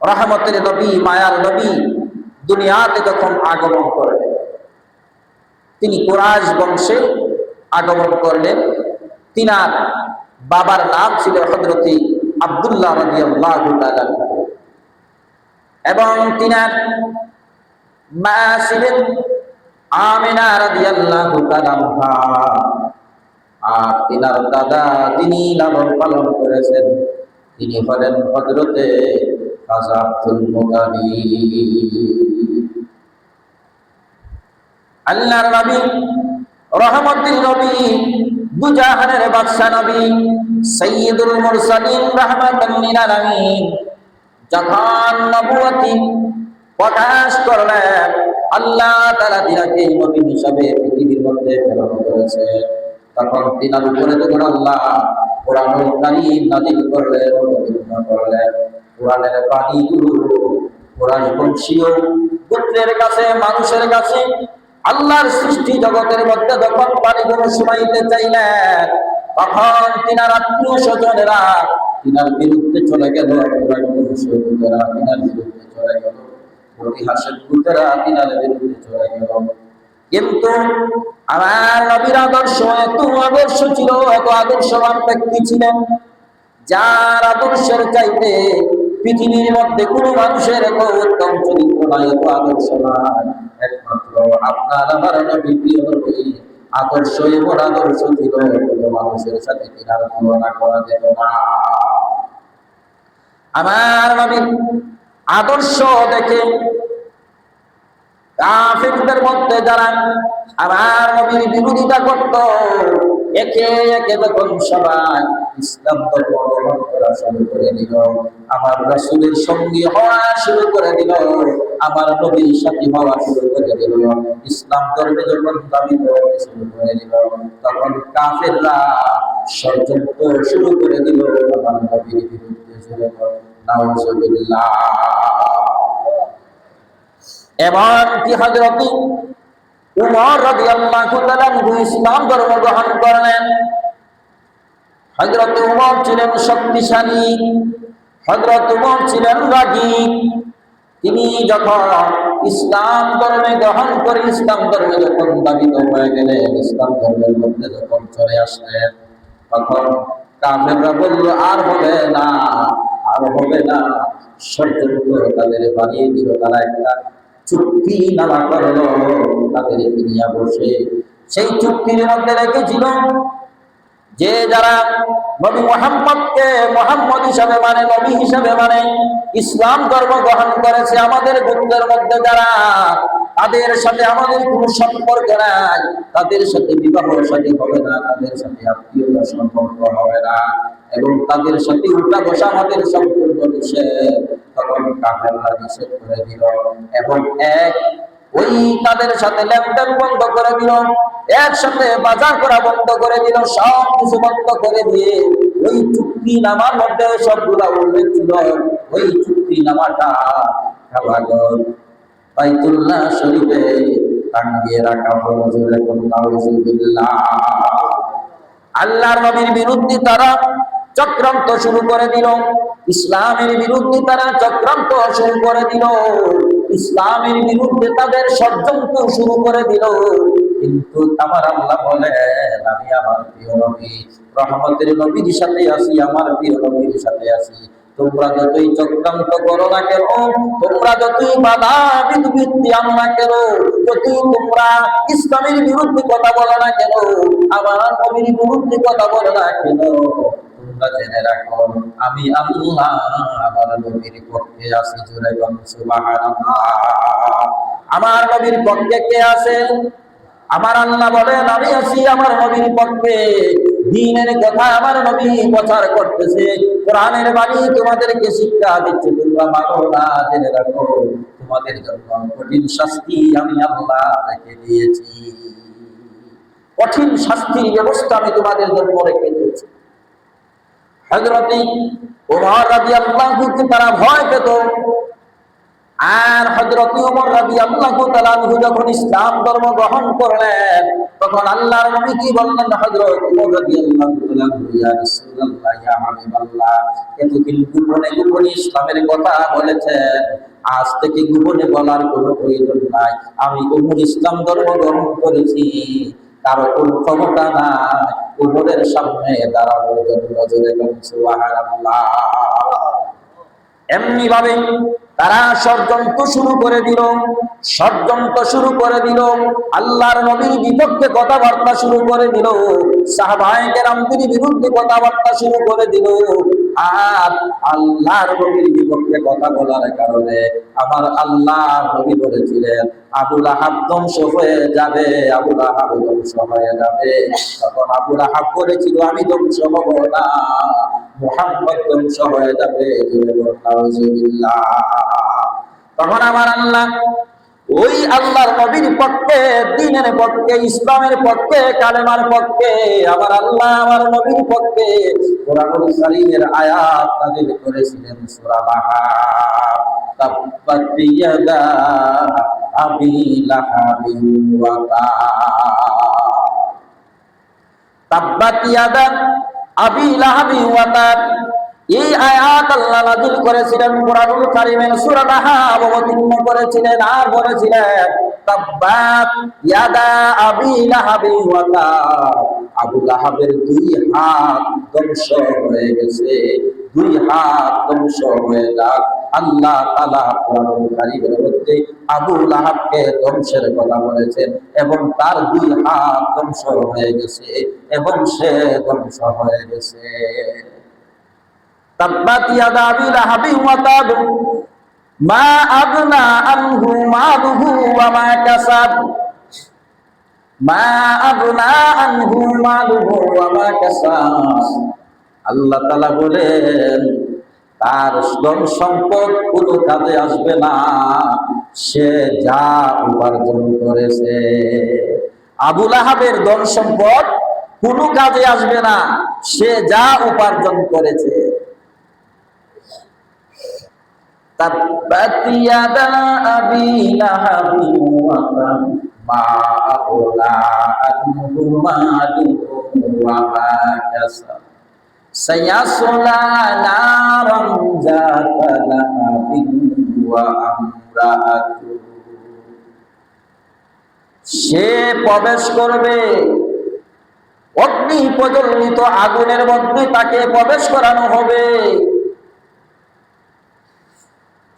রহমতের নবী, মায়ার নবী দুনিয়াতে যখন আগমন করলেন, তিনি কুরাইশ বংশে আগমন করলেন। তিনার বাবার নাম ছিল হযরতে আব্দুল্লাহ রাদিয়াল্লাহু তাআলা, এবং তিনার মা ছিলেন আমিনা রাদিয়াল্লাহু তাআলা। আর তিনার দাদা যিনি লালন পালন করেছেন তিনি হলেন হযরতে খাজা আব্দুল মুত্তালিব। আল্লাহর নবী, রহমতের নবী, দুজাহানের বাদশা নবী, সাইয়্যিদুল মুরসালিন, রাহমাতাল লিল আলামিন যখন নবুয়তি প্রকাশ করলেন, আল্লাহ তাআলা তিনাকে নবী হিসাবে পৃথিবীর মধ্যে প্রেরণ করেছে, তখন তিনার উপরে যখন আল্লাহ কোরআনুল কারীম নাযিল করলেন, অবতীর্ণ করলেন, কোরআনের বাণীগুলো কোরআন বংশীয় গোত্রের কাছে, মানুষের কাছে, আল্লাহর সৃষ্টি জগতের মধ্যে যখন বাণীগুলো শোনাইতে চাইলেন, তখন তিনার আত্মীয় স্বজনেরা তিনার বিরুদ্ধে চলে গেল, কোরআন বংশীয় গোত্রেরা তিনার বিরুদ্ধে চলে গেল, ইতিহাসের গোত্রেরা তিনার বিরুদ্ধে চলে গেল। কিন্তু আমার নবীর আদর্শ এত আদর্শ ছিল, এত আদর্শবান ব্যক্তি ছিলেন, যার আদর্শের চাইতে পৃথিবীর মধ্যে কোনো মানুষের এত উত্তম চরিত্র নাই, এত আদর্শ নাই। একমাত্র আপনার আমার নবী, প্রিয় নবী আদর্শ এমন আদর্শ ছিল, কোনো মানুষের সাথে তিনার তুলনা করা যেত না। আমার নবীর আদর্শ দেখে কাফিরদের মধ্যে যারা আমার নবীর বিরোধিতা করত, একে একে যখন সবাই ইসলাম ধর্ম গ্রহণ করা শুরু করে দিল, আমার রাসূলের সঙ্গী হওয়া শুরু করে দিল, আমার নবীর সাথী হওয়া শুরু করে দিল, ইসলাম ধর্মে যখন দাবি করতে শুরু করে দিল, তখন কাফেররা ষড়যন্ত্র শুরু করে দিল আমার নবীর বিরুদ্ধে। নাউযুবিল্লাহ। এমনকি হযরত উমর রাদিয়াল্লাহু তাআলা ইসলাম ধর্ম গ্রহণ করলেন। হযরত উমর ছিলেন শক্তিশালী, হযরত উমর ছিলেন রাগী। তিনি যখন ইসলাম ধর্মে গ্রহণ করে, ইসলাম ধর্মে যখন দাবিত হয়ে গেলেন, ইসলাম ধর্মের মধ্যে যখন চলে আসলেন, তখন কাফেররা বলল আর হবে না, আর হবে না। ষড়যন্ত্র তাদের বানিয়ে দিল, তারা একটা চুক্তি নামা করলো তাদেরকে নিয়ে বসে। সেই চুক্তির মধ্যে রেখেছিল যে যারা নবী মুহাম্মদকে মুহাম্মদ হিসাবে মানে, নবী হিসাবে মানে, ইসলাম ধর্ম গ্রহণ করেছে, আমাদের গোত্রের মধ্যে যারা, তাদের সাথে আমাদের কোনো সম্পর্ক নাই, তাদের সাথে বিবাহ শাদী হবে না, তাদের সাথে আত্মীয়তা সম্পর্ক হবে না, এবং তাদের সাথে উঠা বসা আমাদের সম্পর্ক নিষেধ। তখন কাফেররা নিষেধ করে দিল, এবং ওই তাদের সাথে লেনদেন বন্ধ করে দিল, একসাথে বাজার করা বন্ধ করে দিল, সব কিছু বন্ধ করে দিয়ে ওই চুক্তি নামার মধ্যে সবগুলা উল্লেখ ছিল। ওই চুক্তি নামাটা কাবাগর বাইতুল্লাহ শরীফে টাঙিয়ে রাখা হলো। নাউযুবিল্লাহ। আল্লাহর নবীর বিরুদ্ধে তারা চক্রান্ত শুরু করে দিল, ইসলামের বিরুদ্ধে তারা চক্রান্ত শুরু করে দিল, ইসলামের বিরুদ্ধে তাদের ষড়যন্ত্র শুরু করে দিল। কিন্তু আমার আল্লাহ বলেন, আমি আমার প্রিয় নবী রহমতের নবীর সাথে আছি, আমার প্রিয় নবীর সাথে আছি। তোমরা যতই চক্রান্ত করো না কেন, তোমরা যতই বাধা বিপত্তি আনো না কেন, যতই তোমরা ইসলামের বিরুদ্ধে কথা বলো না কেন, আমার নবীর বিরুদ্ধে কথা বলো না কেন, তোমরা জেনে রাখো আমি আল্লাহ আমার নবীর পক্ষে আছি। জোরে বলুন সুবহানাল্লাহ। আমার নবীর পক্ষে কে আছে? আমার আল্লাহ বলেন, আমি আছি আমার নবীর পক্ষে। দ্বীনের কথা আমার নবী প্রচার করতেছে, কোরআনের বাণী তোমাদেরকে শিক্ষা দিচ্ছে, তোমরা মানো না, জেনে রাখো তোমাদের জন্য কঠিন শাস্তি আমি আল্লাহ রেখে দিয়েছি। কঠিন শাস্তির ব্যবস্থা আমি তোমাদের জন্য রেখে দিয়েছি। হযরত ওমর রাদিয়াল্লাহু তাআলা তারা ভয় পেত, আর হযরত ওমর রাদিয়াল্লাহু তাআলা আনহু যখন ইসলাম ধর্ম গ্রহণ করলেন, তখন আল্লাহর নবী কি বললেন? হযরত ওমর রাদিয়াল্লাহু তাআলা আনহু, ইয়া রাসূলুল্লাহ, ইয়া হাবিবাল্লাহ, এতদিন গোপনে গোপনে ইসলামের কথা বলেছেন, আজ থেকে গোপনে বলার কোনো প্রয়োজন নাই। আমি ওমর ইসলাম ধর্ম গ্রহণ করেছি, কারো কোনো ক্ষমতা নাই ওমরের সামনে দাঁড়ানোর জন্য। জোরে বলুন সুবহানাল্লাহ। এমনি ভাবে তারা ষড়যন্ত্র শুরু করে দিল, আল্লাহর নবীর বিপক্ষে কথাবার্তা শুরু করে দিল, সাহাবায়ে কেরামদের বিরুদ্ধে কথাবার্তা শুরু করে দিল। আর আল্লাহর নবীর বিপক্ষে কথা বলার কারণে আমার আল্লাহর নবী বলেছিলেন, আবু লাহাব ধ্বংস হয়ে যাবে, আবু লাহাব ধ্বংস হয়ে যাবে। তখন আবু লাহাব বলেছিল, আমি ধ্বংস হব না, মুহাম্মদ ধ্বংস হয়ে যাবে। তখন আমার আল্লাহ ওই আল্লাহর নবীর পক্ষে, দ্বীনের পক্ষে, ইসলামের পক্ষে, কালেমার পক্ষে, আমার আল্লাহ আমার নবীর পক্ষে কোরআনুল কারীমের আয়াত নাযিল করেছিলেন। সূরা লাহাব, তাব্বাত ইয়াদা আবি লাহাবিন ওয়া তাব, তাব্বাত ইয়াদা আবি লাহাবিন ওয়া তাব। এই আয়াত আল্লাহ নাযিল করেছিলেন কোরআনুল কারীমের সূরা লাহাব অবতীর্ণ করেছিলেন, আর বলেছিলেন, তাব্বাত ইয়াদা আবি লাহাবি ওয়া তাব, আবু লাহাবের দুই হাত ধ্বংস হয়ে গেছে, দুই হাত ধ্বংস হয়ে যাক। আল্লাহ তাআলা কোরআনুল কারীমের মধ্যে আবু লাহাবকে ধ্বংসের কথা বলেছেন, এবং তার দুই হাত ধ্বংস হয়ে গেছে, এবং সে ধ্বংস হয়ে গেছে। তাব্বাত ইয়াদা আবি লাহাবি ওয়া তাব, মা আগনা আনহু মালুহু ওয়া মা কাসাব, মা আগনা আনহু মালুহু ওয়া মা কাসাব। আল্লাহ তাআলা বলেন, তার ধন সম্পদ কোনো কাজে আসবে না, সে যা উপার্জন করেছে। আবু লাহাবের ধন সম্পদ কোনো কাজে আসবে না, সে যা উপার্জন করেছে। তাব্বাত ইয়াদা আবি লাহাবি ওয়া তাব, মা আগনা আনহু মালুহু ওয়া মা কাসাব, সায়াসলা নারান যাতা লাহাবিন ওয়া আমরাতুহু। সে প্রবেশ করবে অগ্নি প্রজ্বলিত আগুনের মধ্যে, তাকে প্রবেশ করানো হবে।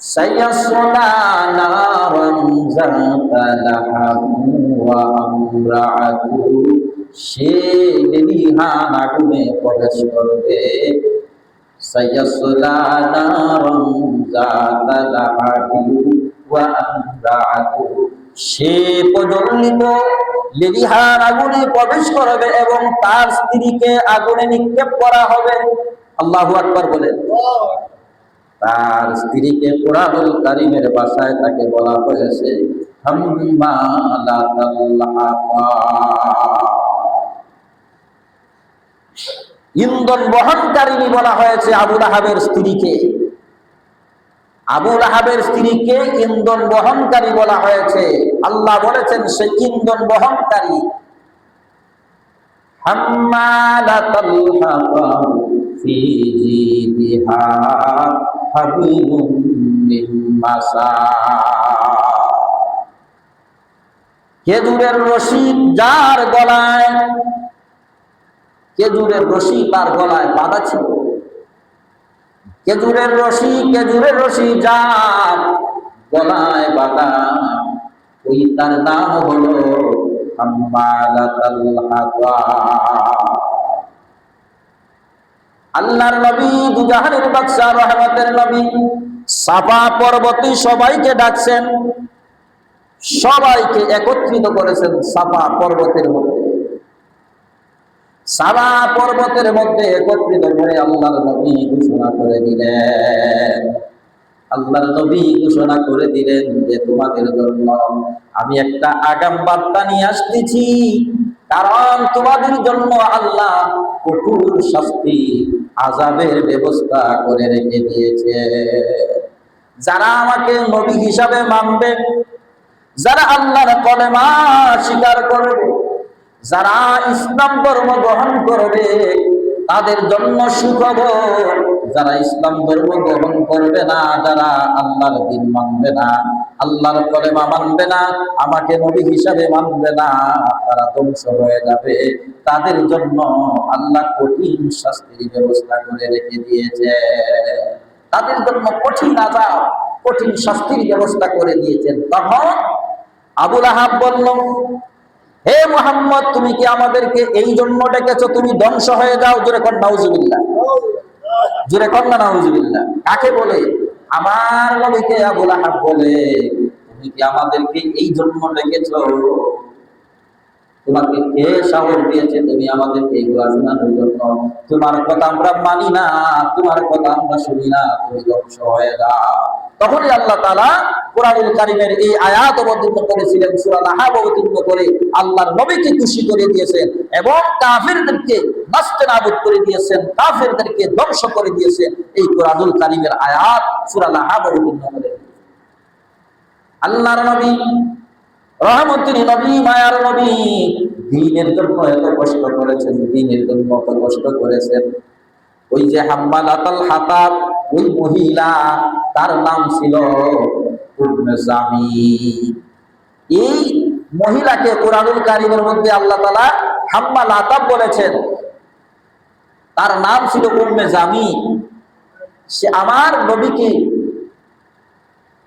সায়াসলা নারান যাতা লাহাবিন ওয়া আমরাতুহু, সে লেলিহান আগুনে প্রবেশ করবে। সায়াসলা নারান যাতা লাহাবিন ওয়া আমরাতুহু, সে প্রজ্বলিত লেলিহান আগুনে প্রবেশ করবে এবং তার স্ত্রীকে আগুনে নিক্ষেপ করা হবে। আল্লাহু আকবার বলেন। তার স্ত্রীকে কোরআনুল কারীমের ভাষায় তাকে বলা হয়েছে হাম্মালাতাল হাতাব, ইন্ধন বহনকারিণী বলা হয়েছে আবু লাহাবের স্ত্রীকে। আবু লাহাবের স্ত্রীকে ইন্ধন বহনকারী বলা হয়েছে। আল্লাহ বলেছেন সে ইন্ধন বহনকারী। হাম্মালাতাল হাতাব ফি জিদিহা হাবলুম মিন মাসাদ, খেজুরের রশি যার গলায়, খেজুরের রশি তার গলায় বাঁধা ছিল। খেজুরের রশি যার গলায় বাঁধা, ওই তার নাম হলো হাম্মালাতাল হাতাব। আল্লাহর নবী, দুজাহানের বাদশা, রহমতের নবী, সাফা পর্বতে সবাইকে ডাকছেন, সবাইকে একত্রিত করেছেন সাফা পর্বতের মধ্যে। সাফা পর্বতের মধ্যে একত্রিত করে আল্লাহর নবী ঘোষণা করে দিলেন, আল্লাহর নবী ঘোষণা করে দিলেন যে তোমাদের জন্য আমি একটা আগাম বার্তা নিয়ে আসতেছি, কারণ তোমাদের জন্য আল্লাহ কঠোর শাস্তি, আযাবের ব্যবস্থা করে রেখে দিয়েছে। যারা আমাকে নবী হিসাবে মানবে, যারা আল্লাহর কলেমা স্বীকার করবে, যারা ইসলাম ধর্ম গ্রহণ করবে, তাদের জন্য সুখবর। যারা ইসলাম ধর্ম গ্রহণ করবে না, যারা আল্লাহর দ্বীন মানবে না, আল্লাহর কলেমা মানবে না, আমাকে নবী হিসাবে মানবে না, তারা ধ্বংস হয়ে যাবে। তাদের জন্য আল্লাহ কঠিন শাস্তির ব্যবস্থা করে রেখে দিয়েছে। তাদের জন্য কঠিন আযাব, কঠিন শাস্তির ব্যবস্থা করে দিয়েছেন। তখন আবু লাহাব বলল, হে মুহাম্মদ, তুমি কি আমাদেরকে এই জন্য ডেকেছো তুমি ধ্বংস হয়ে যাও? জোরে কর নাউজুবিল্লাহ, জোরে কর না নাউজুবিল্লাহ। কাকে বলে? আমার নবীকে আবু লাহাব বলে, তুমি কি আমাদেরকে এই জন্য ডেকেছো? তোমাকে কে সাহস দিয়েছে তুমি আমাদেরকে এইগুলা শোনানোর জন্য? তোমার কথা আমরা মানি না, তোমার কথা আমরা শুনি না, তুমি ধ্বংস হয়ে যাও। তখনই আল্লাহ তাআলা কোরআনুল কারীমের এই আয়াত অবতীর্ণ করেছিলেন, সূরা লাহাব অবতীর্ণ করে আল্লাহর নবীকে খুশি করে দিয়েছেন এবং কাফিরদেরকে নাস্তানাবুদ করে দিয়েছেন, কাফিরদেরকে ধ্বংস করে দিয়েছেন। এই কোরআনুল কারীমের আয়াত সূরা লাহাব অবতীর্ণ করে আল্লাহর নবী, রহমতের নবী, মায়ার নবী, দ্বীনের জন্য এত কষ্ট করেছেন, দ্বীনের জন্য এত কষ্ট করেছেন। ওই যে হাম্মালাতুল হাতাব, ওই মহিলা, তার নাম ছিল উম্মে জামিল। এই মহিলাকে কোরআনুল কারীমের মধ্যে আল্লাহ তাআলা হাম্মালাতাব বলেছেন, তার নাম ছিল উম্মে জামিল। সে আমার নবীকে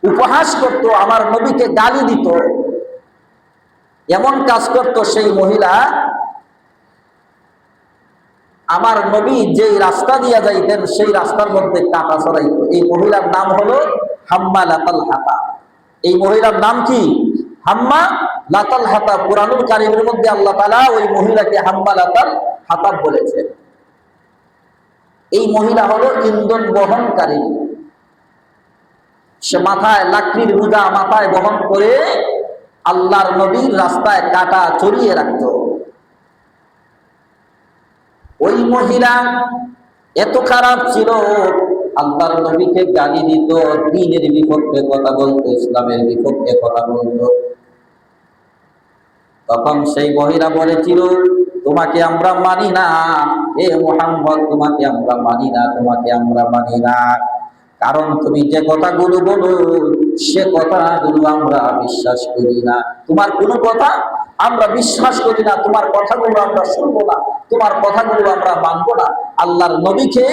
উপহাস করত, আমার নবীকে গালি দিত, এমন কাজ করত। সেই মহিলা আমার নবী যেই রাস্তা দিয়া যাইতেন সেই রাস্তার মধ্যে কাঁটা ছড়াইত। এই মহিলার নাম হলো হাম্মালাতুল হাতাব। এই মহিলার নাম কি? হাম্মালাতুল হাতাব। কুরআনুল কারীমের মধ্যে আল্লাহ তাআলা ওই মহিলাকে হাম্মালাতুল হাতাব বলেছেন। এই মহিলা হলো ইন্ধন বহনকারী। সে মাথায় লাকড়ির বোঝা মাথায় বহন করে আল্লাহর নবীর রাস্তায় কাঁটা ছড়িয়ে রাখত। ওই মহিলা এত খারাপ ছিল, আল্লাহর নবীকে গালি দিত, দ্বীনের বিপক্ষে কথা বলতো, ইসলামের বিপক্ষে কথা বলতো। তখন সেই মহিলা বলেছিল, তোমাকে আমরা মানি না, এ মুহাম্মদ, তোমাকে আমরা মানি না, তোমাকে আমরা মানি না। কারণ তুমি যে কথাগুলো বলো সে কথাগুলো আমরা বিশ্বাস করি না। তোমার কোনো কথা আমরা বিশ্বাস করি না, তোমার কথাগুলো আমরা শুনবো না, তোমার কথাগুলো আমরা মানবো না। আল্লাহর নবীকে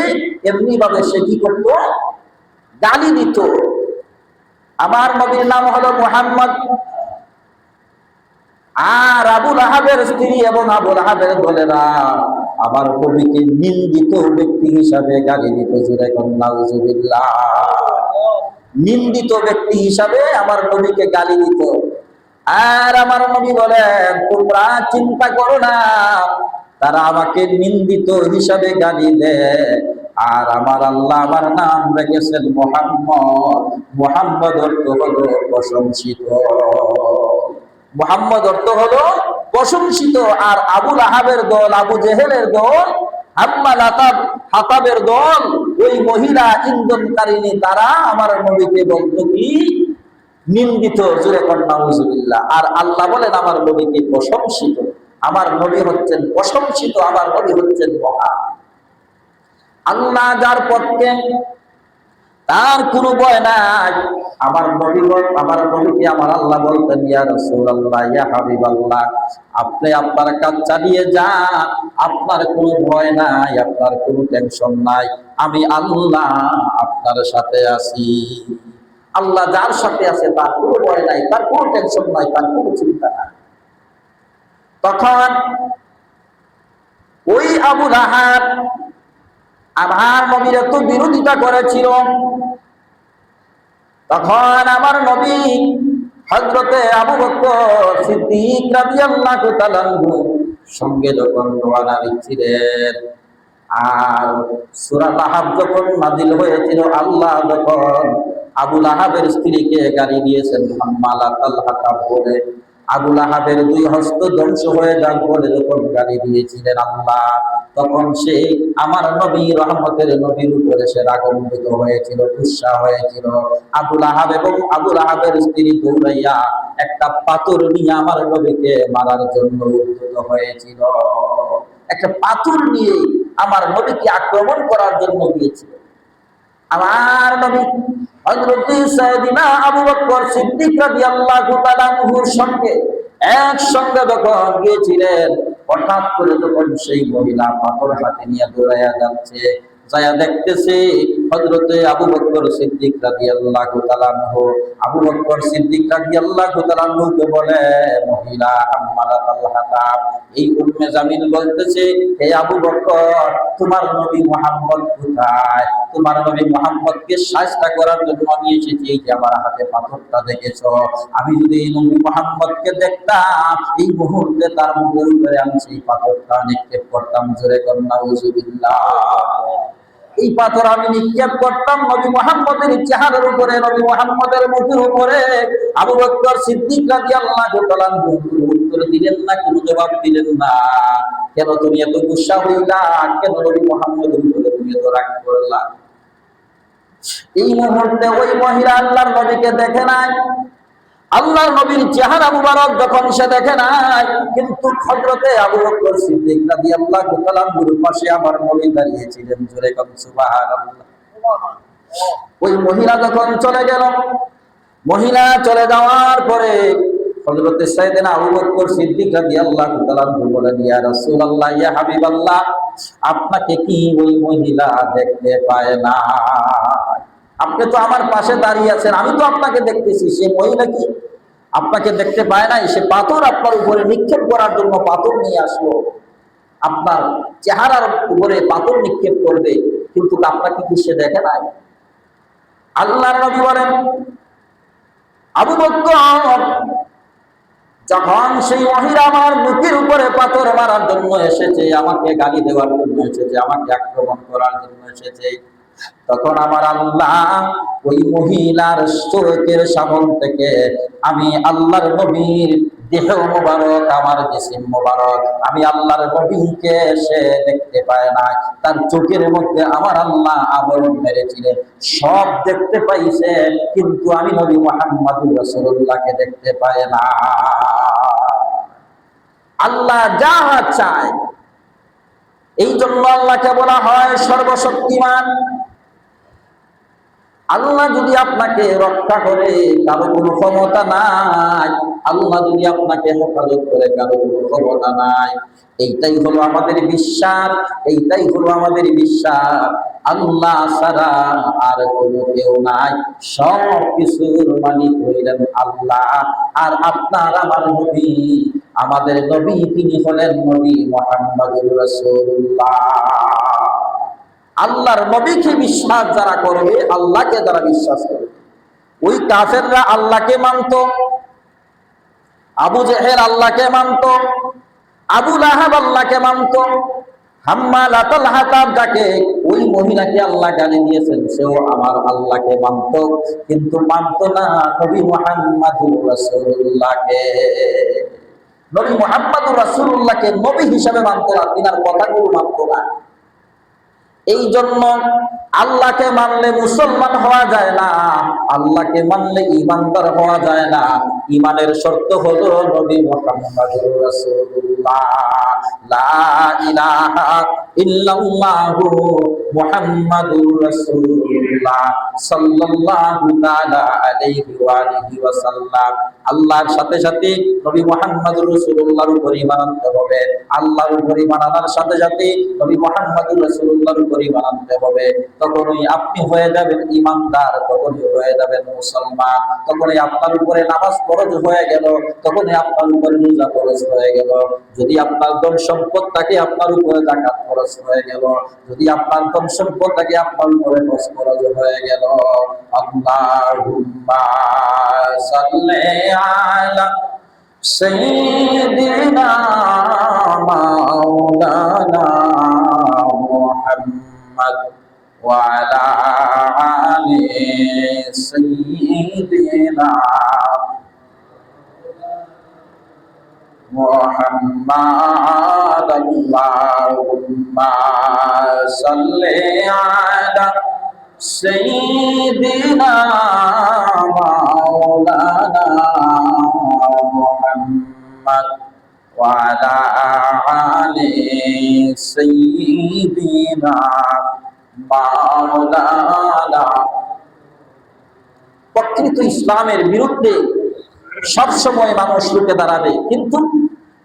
এমনি ভাবে সে কি করত? গালি দিত। আমার নবীর নাম হলো মুহাম্মদ। আর আবু লাহাবের স্ত্রী এবং আবু লাহাবের দলেরা আমার নবীকে নিন্দিত ব্যক্তি হিসাবে গালি দিত। জোরে কোন নাউজুবিল্লাহ। নিন্দিত ব্যক্তি হিসাবে আমার নবীকে গালি দিত। আর আমার নবী বলেন, তোমরা চিন্তা করো না, তারা আমাকে নিন্দিত হিসাবে গালি দেয়, আর আমার আল্লাহ আমার নাম রেখেছেন মুহাম্মদ। মুহাম্মদ অর্থ হলো প্রশংসিত। মুহাম্মদ অর্থ হলো প্রশংসিত। আর আবু লাহাবের দল, আবু জেহেলের দল, হাম্মালাতুল হাতাবের দল, ওই মহিলা ইন্ধনকারিণী, তারা আমার নবীকে বলতো কি? নিন্দিত। জোরে কর নাউজুবিল্লাহ। আর আল্লাহ বলেন আমার নবীকে প্রশংসিত। আমার নবী হচ্ছেন প্রশংসিত, আমার নবী হচ্ছেন মহান। আল্লাহ যার পক্ষে, তার কোনো ভয় নাই। আমার নবীকে আমার আল্লাহ বলতেন, ইয়া রাসূলুল্লাহ, ইয়া হাবিবাল্লাহ, আপনি আপনার কাজ চালিয়ে যান, আপনার কোনো ভয় নাই, আপনার কোনো টেনশন নাই, আমি আল্লাহ আপনার সাথে আছি। আল্লাহ যার সাথে আছে তার কোনো ভয় নাই, তার কোনো টেনশন নাই, তার কোনো চিন্তা নাই। তখন ওই আবু লাহাব আমার নবীর এত বিরোধিতা করেছিল, তখন আমার নবী হযরতে আবু বকর সিদ্দিক রাদিয়াল্লাহু তাআলা আনহু সঙ্গে যখন রওনা দিচ্ছিলেন, আর সূরা লাহাব যখন নাযিল হয়েছিল, আল্লাহ যখন আবু লাহাবের স্ত্রীকে গালি দিয়েছেন হাম্মালাতুল হাতাব বলে, আবু লাহাবের দুই হস্ত ধ্বংস হয়ে যাক বলে যখন গালি দিয়েছিলেন আল্লাহ, তখন সে আমার নবী রহমতের নবীর উপরে সে রাগান্বিত হয়েছিল, গুসা হয়েছিল। আবু লাহাব এবং আবু লাহাবের স্ত্রী দৌড়াইয়া একটা পাথর নিয়ে আমার নবীকে মারার জন্য উদ্যত হয়েছিল। একটা পাথর নিয়ে আমার নবীকে আক্রমণ করার জন্য গিয়েছিল। আমার নবী হযরত সাইয়েদনা আবু বকর সিদ্দিক রাদিয়াল্লাহু তাআলা আনহুর সঙ্গে একসঙ্গে যখন গিয়েছিলেন, হঠাৎ করে যখন সেই মহিলা পাথর হাতে নিয়ে দৌড়াইয়া যাচ্ছে, যায়া দেখতেছে হযরতে আবু বকর সিদ্দিক রাদিয়াল্লাহু তাআলা আনহু। আবু বকর সিদ্দিক রাদিয়াল্লাহু তাআলা আনহুকে বলে, মহিলা হাম্মালাতুল হাতাব, এই উম্মে জামিল বলতেছে, হে আবু বকর, তোমার নবী মুহাম্মদ কোথায়? তোমার নবী মুহাম্মদকে শায়েস্তা করার জন্য আমি এসেছি। এই যে আমার হাতে পাথরটা দেখেছো, আমি যদি এই নবী মুহাম্মদকে দেখতাম, এই মুহূর্তে তার মুখের উপরে আমি সেই পাথরটা নিক্ষেপ করতাম। জোরে করুন নাউজুবিল্লাহ। এই পাথর আমি নিক্ষেপ করতাম নবী মুহাম্মদের চেহারার উপরে, নবী মুহাম্মদের মুখের উপরে। আবু বকর সিদ্দিক রাদিয়াল্লাহু তাআলা উত্তর দিলেন না, কোনো জবাব দিলেন না। কেন তুমি এত গুসা হইলা? কেন নবী মুহাম্মদের উপরে তুমি এত রাগ করলা? এই মুহূর্তে ওই মহিলা আল্লাহর নবীকে দেখে নাই, আল্লাহর নবীর চেহারা মুবারক যখন সে দেখে নাই, কিন্তু হযরতে আবু বকর সিদ্দিক রাদিয়াল্লাহু তাআলা আনহুর পাশে আমার নবী দাঁড়িয়েছিলেন। জোরে বলুন সুবহানাল্লাহ। ওই মহিলা যখন চলে গেল, মহিলা চলে যাওয়ার পরে হযরতে সাইয়েদনা আবু বকর সিদ্দিক রাদিয়াল্লাহু তাআলা আনহু বলেন, ইয়া রাসূলুল্লাহ, ইয়া হাবিবাল্লাহ, আপনাকে কি ওই মহিলা দেখতে পায় না? আপনি তো আমার পাশে দাঁড়িয়ে আছেন, আমি তো আপনাকে দেখতেছি। সে মহিলা কি আপনাকে দেখতে পায় নাই? সে পাথর আপনার উপরে নিক্ষেপ করার জন্য পাথর নিয়ে আসলো, আপনার চেহারার উপরে পাথর নিক্ষেপ করবে, কিন্তু আপনাকে কি সে দেখে নাই? আল্লাহর নবী বলেন, আবু বকর, যখন সেই মহিলা আমার মুখের উপরে পাথর মারার জন্য এসেছে, আমাকে গালি দেওয়ার জন্য এসেছে, আমাকে আক্রমণ করার জন্য এসেছে, তখন আমার আল্লাহ ওই মহিলার চোখের সামন থেকে আমি আল্লাহর নবীর দেহ মোবারক, আমার জিসিম মোবারক, আমি আল্লাহর নবীকে সে দেখতে পায় না। তার চোখের মধ্যে আমার আল্লাহ আবরণ মেরেছিলেন, সব দেখতে পাইছে, কিন্তু আমি নবী মুহাম্মদুর রাসূলুল্লাহকে দেখতে পায় না। আল্লাহ যা চায়, এই জন্য আল্লাহকে বলা হয় সর্বশক্তিমান। আল্লাহ যদি আপনাকে রক্ষা করে, কারো কোনো ক্ষমতা নাই। আল্লাহ যদি আপনাকে হেফাজত করে, কারো কোনো ক্ষমতা নাই। এইটাই হলো আমাদের বিশ্বাস, এইটাই হলো আমাদের বিশ্বাস। আল্লাহ ছাড়া আর কোনো কেউ নাই, সব কিছুর মালিক হইলেন আল্লাহ। আর আপনার আমার নবী, আমাদের নবী, তিনি হলেন নবী মুহাম্মদুর রাসূলুল্লাহ। আল্লাহর নবীকে বিশ্বাস যারা করবে, আল্লাহকে যারা বিশ্বাস করবে, ওই কাফেররা আল্লাহকে মানত, আবু জেহেল আল্লাহকে মানত, আবু লাহাব আল্লাহকে মানত, হাম্মালাতুল হাতাব, যাকে ওই মহিলাকে আল্লাহ গালি দিয়েছেন, সেও আমার আল্লাহকে মানত, কিন্তু মানত না নবী মুহাম্মদুর রাসূলুল্লাহকে। নবী মুহাম্মদুর রাসূলুল্লাহকে নবী হিসাবে মানত না, তিনার কথাগুলো মানত না। এই জন্য আল্লাহকে মানলে মুসলমান হওয়া যায় না, আল্লাহকে মানলে ঈমানদার হওয়া যায় না। ঈমানের শর্ত হলো নবী মুহাম্মদুর রাসূলুল্লাহ, লা ইলাহা ইল্লাল্লাহু মুহাম্মাদুর রাসূলুল্লাহ সাল্লাল্লাহু তাআলা আলাইহি ওয়া আলিহি ওয়াসাল্লাম। আল্লাহর সাথে সাথে নবী মুহাম্মদুর রাসূলুল্লাহর উপর ঈমান আনতে হবে। আল্লাহর উপর ঈমান আনার সাথে সাথে নবী মুহাম্মদুর রাসূলুল্লাহর উপর ঈমান আনতে হবে। তখনই আপনি হয়ে যাবেন ঈমানদার, তখনই হয়ে যাবেন মুসলমান, তখনই আপনার উপরে নামাজ ফরজ হয়ে গেল, তখনই আপনার উপরে রোজা ফরজ হয়ে গেল। যদি আপনার ধন সম্পদ থাকে, আপনার উপরে যাকাত ফরজ হয়ে গেল। যদি আপনার ধন সম্পদ থাকে, আপনার উপরে হজ ফরজ হয়ে গেল। আল্লাহুম্মা সাল্লি আলা সাইয়্যিদিনা মাওলানা মুহাম্মদ ওয়া আলা আলি সাইয়্যিদিনা محمد اللهم صل على سيدنا مولانا محمد وعلى آل سيدنا مولانا। প্রকৃত ইসলামের বিরুদ্ধে সবসময় মানুষ রুখে দাঁড়াবে, কিন্তু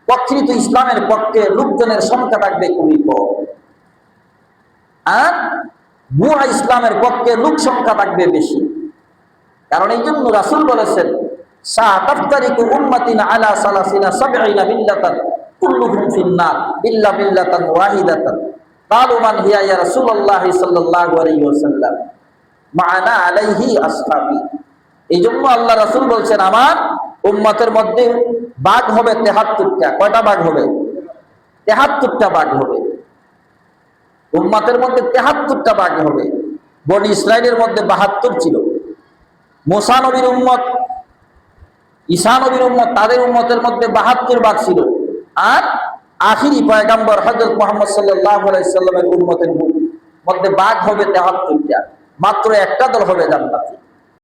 প্রকৃত ইসলামের পক্ষে লোকজনের সংখ্যা থাকবে খুবই কম, আর ভুয়া ইসলামের পক্ষে লোক সংখ্যা থাকবে বেশি। কারণ এই জন্য রাসূল বলেছেন, সাতাফতারিকু উম্মাতিনা আলা সালাসিনা সাবঈনা মিল্লাতান কুল্লুহুম ফিন্নার ইল্লা মিল্লাতান ওয়াহিদাতান। ক্বালু মান হিয়া ইয়া রাসূলুল্লাহ সাল্লাল্লাহু আলাইহি ওয়াসাল্লাম মা'আনা আলাইহি আসহাবী। এই জন্য আল্লাহ রাসূল বলছেন, আমার উম্মতের মধ্যে ভাগ হবে ৭৩টা। কয়টা ভাগ হবে? ৭৩টা ভাগ হবে। উম্মতের মধ্যে ৭৩টা ভাগ হবে। বনি ইসরাইলের মধ্যে ৭২ ছিল। মুসা নবীর উম্মত, ঈসা নবীর উম্মত, তাদের উম্মতের মধ্যে ৭২ ভাগ ছিল। আর আখিরি পয়গম্বর হযরত মুহাম্মদ সাল্লাল্লাহু আলাইহি সাল্লামের উম্মতের মধ্যে ভাগ হবে ৭৩টা। মাত্র একটা দল হবে জান্নাতি।